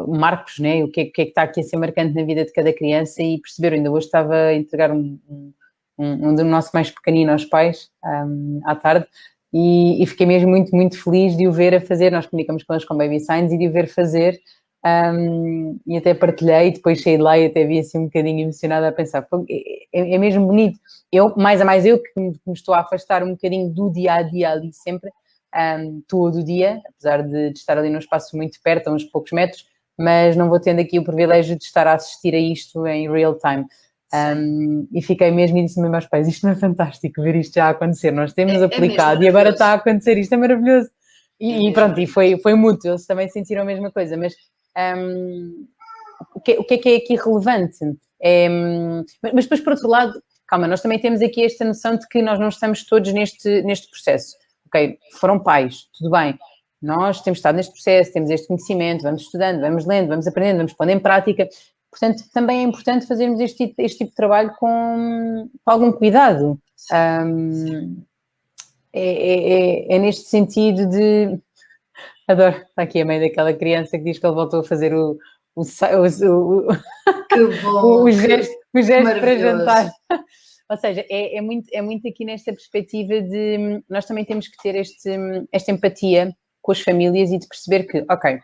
marcos, né? O que é que está aqui a ser marcante na vida de cada criança e perceber. Ainda hoje estava a entregar um do nosso mais pequenino aos pais, à tarde, e fiquei mesmo muito, muito feliz de o ver a fazer. Nós comunicamos com eles com Baby Signs e de o ver fazer. E até partilhei, depois saí de lá e até vi assim um bocadinho emocionada a pensar, é mesmo bonito. Eu, mais a mais eu, que me estou a afastar um bocadinho do dia a dia ali sempre, todo o dia, apesar de estar ali num espaço muito perto, a uns poucos metros, mas não vou tendo aqui o privilégio de estar a assistir a isto em real time. Sim. E fiquei mesmo e disse mesmo aos pais: isto não é fantástico ver isto já a acontecer, nós temos É mesmo aplicado e agora está a maravilhoso. acontecer, isto é maravilhoso. E pronto, e foi mútuo, eles também sentiram a mesma coisa, mas o que é aqui relevante? Mas depois, por outro lado, calma, nós também temos aqui esta noção de que nós não estamos todos neste processo. Ok, foram pais, tudo bem, nós temos estado neste processo, temos este conhecimento, vamos estudando, vamos lendo, vamos aprendendo, vamos pondo em prática. Portanto, também é importante fazermos este tipo de trabalho com algum cuidado. É neste sentido de... Adoro, está aqui a mãe daquela criança que diz que ele voltou a fazer o Que bom, o gesto para maravilhoso. jantar. Ou seja, é muito aqui nesta perspectiva de nós também temos que ter esta empatia com as famílias e de perceber que, ok,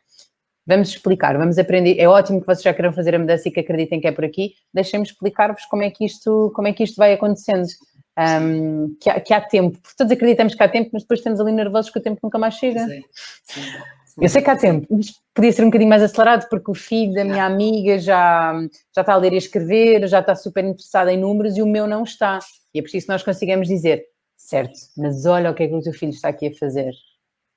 vamos explicar, vamos aprender. É ótimo que vocês já queiram fazer a mudança e que acreditem que é por aqui. Deixem-me explicar-vos como é que isto vai acontecendo. Que há tempo, porque todos acreditamos que há tempo, mas depois estamos ali nervosos que o tempo nunca mais chega. Sim. Eu sei que há tempo, mas podia ser um bocadinho mais acelerado, porque o filho da minha amiga já está a ler e a escrever, já está super interessado em números e o meu não está. E é preciso que nós consigamos dizer, certo, mas olha o que é que o teu filho está aqui a fazer.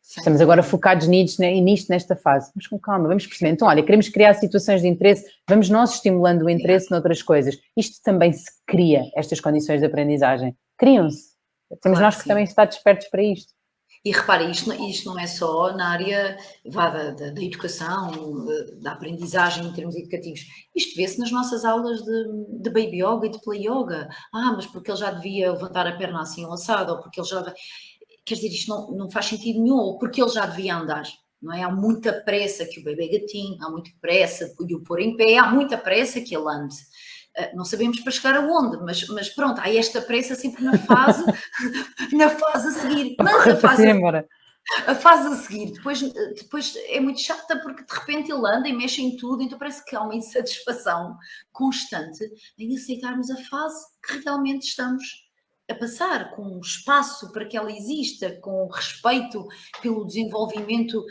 Estamos agora focados nisto, nesta fase. Mas com calma, vamos perceber. Então, olha, queremos criar situações de interesse, vamos nós estimulando o interesse noutras coisas. Isto também se cria, estas condições de aprendizagem. Criam-se. Temos nós que também estar despertos para isto. E repara, isto não é só na área da educação, da aprendizagem em termos educativos. Isto vê-se nas nossas aulas de baby yoga e de play yoga. Mas porque ele já devia levantar a perna assim assado, ou porque ele já... Quer dizer, isto não faz sentido nenhum, ou porque ele já devia andar. Não é? Há muita pressa que o bebê gatinho, há muita pressa de o pôr em pé, há muita pressa que ele ande. Não sabemos para chegar aonde, mas pronto, há esta pressa sempre na fase a seguir. Mas a fase a seguir, depois é muito chata porque de repente ele anda e mexe em tudo, então parece que há uma insatisfação constante em aceitarmos a fase que realmente estamos a passar, com espaço para que ela exista, com respeito pelo desenvolvimento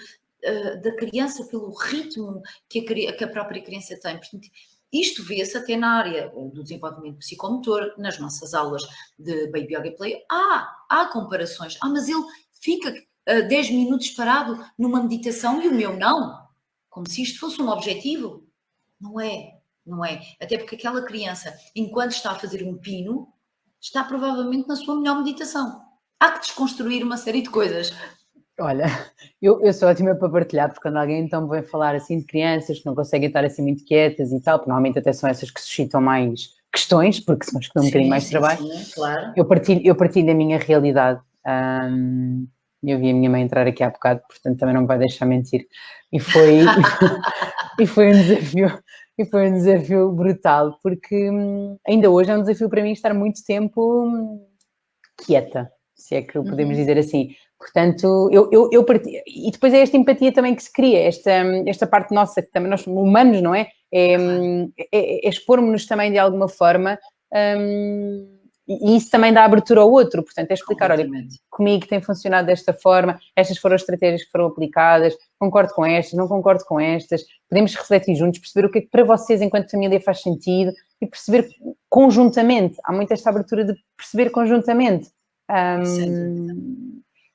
da criança, pelo ritmo que a própria criança tem. Portanto, isto vê-se até na área do desenvolvimento psicomotor, nas nossas aulas de Baby Yoga Play. Há comparações. Mas ele fica 10 minutos parado numa meditação e o meu não. Como se isto fosse um objetivo. Não é. Até porque aquela criança, enquanto está a fazer um pino, está provavelmente na sua melhor meditação. Há que desconstruir uma série de coisas. Olha, eu sou ótima para partilhar, porque quando alguém então vem falar assim de crianças que não conseguem estar assim muito quietas e tal, porque normalmente até são essas que suscitam mais questões, porque são as que dão um bocadinho mais de trabalho, claro. eu partilho da minha realidade. Eu vi a minha mãe entrar aqui há bocado, portanto também não me vai deixar mentir. E foi um desafio brutal, porque ainda hoje é um desafio para mim estar muito tempo quieta, se é que podemos dizer assim. Portanto, eu partilho. E depois é esta empatia também que se cria, esta parte nossa, que também nós humanos, não é? É expormos-nos também de alguma forma, e isso também dá abertura ao outro. Portanto, é explicar, olha, comigo tem funcionado desta forma, estas foram as estratégias que foram aplicadas, concordo com estas, não concordo com estas, podemos refletir juntos, perceber o que é que para vocês, enquanto família, faz sentido e perceber conjuntamente. Há muito esta abertura de perceber conjuntamente.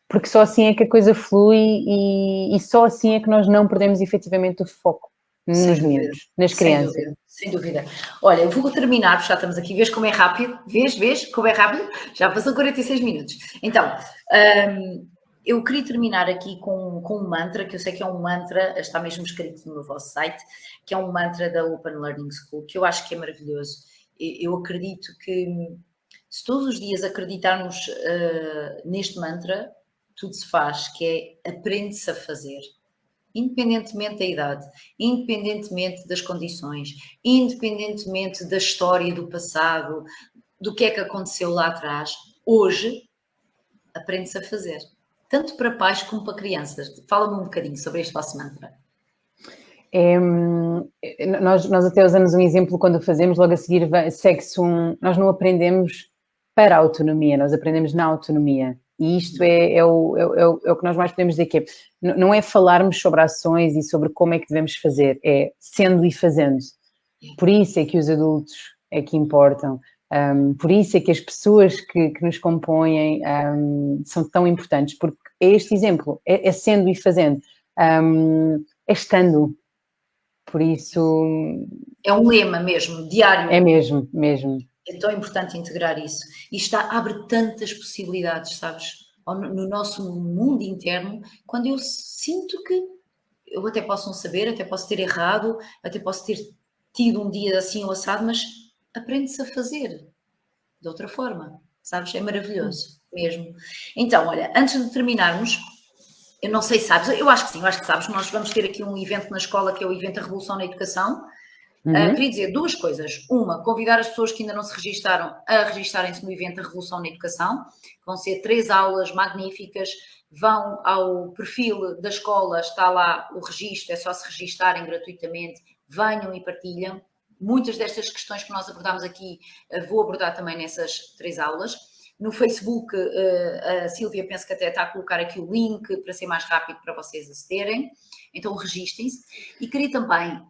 Porque só assim é que a coisa flui e só assim é que nós não perdemos efetivamente o foco nos miúdos, nas crianças. Sem dúvida. Olha, eu vou terminar, porque já estamos aqui, vês como é rápido? Vês como é rápido? Já passou 46 minutos. Então, eu queria terminar aqui com um mantra, que eu sei que é um mantra, está mesmo escrito no vosso site, que é um mantra da Open Learning School, que eu acho que é maravilhoso. Eu acredito que se todos os dias acreditarmos neste mantra, tudo se faz, que é aprende-se a fazer. Independentemente da idade, independentemente das condições, independentemente da história do passado, do que é que aconteceu lá atrás, hoje aprende-se a fazer. Tanto para pais como para crianças. Fala-me um bocadinho sobre este vosso mantra. Nós até usamos um exemplo quando fazemos, logo a seguir segue-se nós não aprendemos para a autonomia, nós aprendemos na autonomia. E isto é o que nós mais podemos dizer, que é, não é falarmos sobre ações e sobre como é que devemos fazer, é sendo e fazendo. Por isso é que os adultos é que importam. Por isso é que as pessoas que nos compõem são tão importantes, porque é este exemplo, é sendo e fazendo, é estando. Por isso... É um lema mesmo, diário. É mesmo, mesmo. É tão importante integrar isso. E abre tantas possibilidades, sabes? No nosso mundo interno, quando eu sinto que eu até posso não saber, até posso ter errado, até posso ter tido um dia assim ou assado, mas aprende-se a fazer de outra forma, sabes? É maravilhoso mesmo. Então, olha, antes de terminarmos, eu não sei se sabes, eu acho que sim, eu acho que sabes, nós vamos ter aqui um evento na escola que é o evento da Revolução na Educação. Queria dizer duas coisas. Uma, convidar as pessoas que ainda não se registaram a registarem-se no evento da Revolução na Educação. Vão ser 3 aulas magníficas. Vão ao perfil da escola, está lá o registro, é só se registarem gratuitamente. Venham e partilham. Muitas destas questões que nós abordámos aqui, vou abordar também nessas 3 aulas. No Facebook, a Sílvia penso que até está a colocar aqui o link para ser mais rápido para vocês acederem. Então registrem-se. E queria também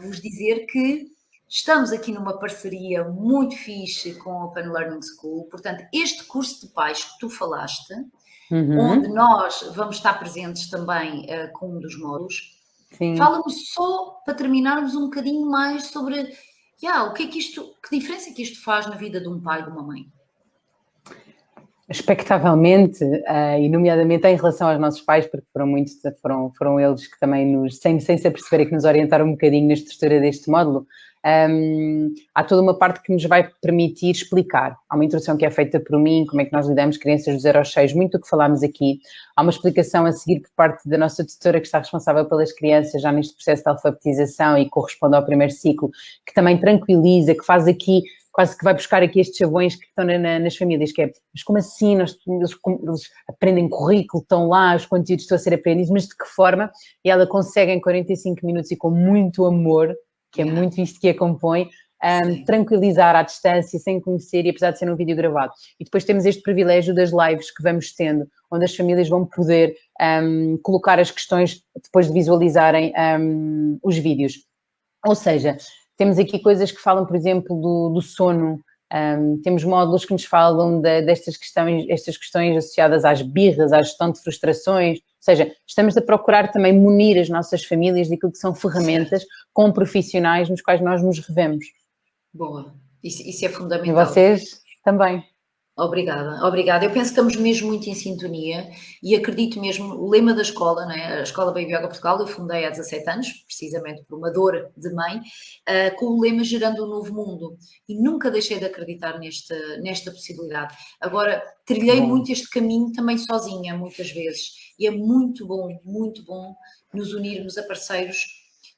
vos dizer que estamos aqui numa parceria muito fixe com a Open Learning School. Portanto, este curso de pais que tu falaste, onde nós vamos estar presentes também com um dos módulos, fala-me só, para terminarmos, um bocadinho mais sobre o que é que isto, que diferença é que isto faz na vida de um pai e de uma mãe? Expectavelmente, e nomeadamente em relação aos nossos pais, porque foram eles que também sem se aperceberem, que nos orientaram um bocadinho na estrutura deste módulo, há toda uma parte que nos vai permitir explicar. Há uma introdução que é feita por mim, como é que nós lidamos com crianças dos 0 aos 6, muito do que falámos aqui. Há uma explicação a seguir por parte da nossa tutora que está responsável pelas crianças já neste processo de alfabetização e corresponde ao primeiro ciclo, que também tranquiliza, que faz aqui, quase que vai buscar aqui estes chavões que estão nas famílias, que é, mas como assim, eles aprendem currículo, estão lá, os conteúdos estão a ser aprendidos, mas de que forma? E ela consegue em 45 minutos e com muito amor, que é muito isto que a compõe, tranquilizar à distância, sem conhecer, e apesar de ser um vídeo gravado. E depois temos este privilégio das lives que vamos tendo, onde as famílias vão poder colocar as questões depois de visualizarem os vídeos. Ou seja, temos aqui coisas que falam, por exemplo, do sono, temos módulos que nos falam estas questões associadas às birras, à gestão de frustrações, ou seja, estamos a procurar também munir as nossas famílias daquilo que são ferramentas com profissionais nos quais nós nos revemos. Boa, isso é fundamental. E vocês também. Obrigada, obrigada. Eu penso que estamos mesmo muito em sintonia e acredito mesmo, o lema da escola, não é? A Escola Baby Yoga Portugal, eu fundei há 17 anos, precisamente por uma dor de mãe, com o lema Gerando um Novo Mundo, e nunca deixei de acreditar nesta possibilidade. Agora, trilhei muito este caminho também sozinha, muitas vezes, e é muito bom nos unirmos a parceiros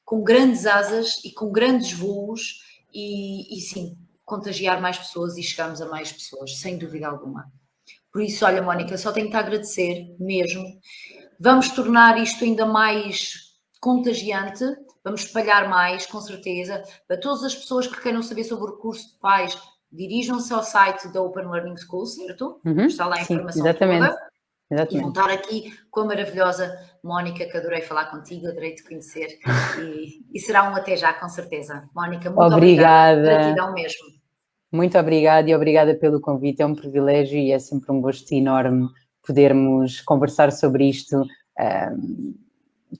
com grandes asas e com grandes voos e sim, contagiar mais pessoas e chegarmos a mais pessoas, sem dúvida alguma. Por isso, olha, Mónica, só tenho que te agradecer mesmo. Vamos tornar isto ainda mais contagiante, vamos espalhar mais, com certeza. Para todas as pessoas que queiram saber sobre o curso de pais, dirijam-se ao site da Open Learning School, certo? Está lá a informação toda. E vão estar aqui com a maravilhosa Mónica, que adorei falar contigo, adorei te conhecer e será um até já, com certeza. Mónica, muito obrigada. Gratidão mesmo. Muito obrigada e obrigada pelo convite, é um privilégio e é sempre um gosto enorme podermos conversar sobre isto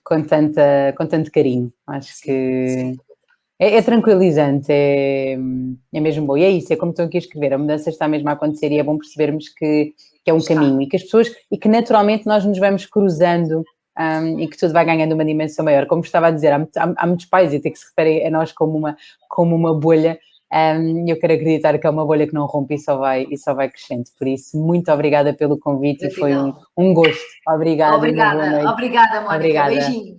com tanto carinho. Acho que é tranquilizante, é mesmo bom. E é isso, é como estão aqui a escrever, a mudança está mesmo a acontecer e é bom percebermos que é um caminho e que as pessoas, e que naturalmente nós nos vamos cruzando e que tudo vai ganhando uma dimensão maior. Como estava a dizer, há muitos pais e até que se referem a nós como uma bolha, e eu quero acreditar que é uma bolha que não rompe e só vai crescendo. Por isso, muito obrigada pelo convite. Gratidão. E foi um gosto. Obrigada. Obrigada, Mónica. Obrigada. Beijinho.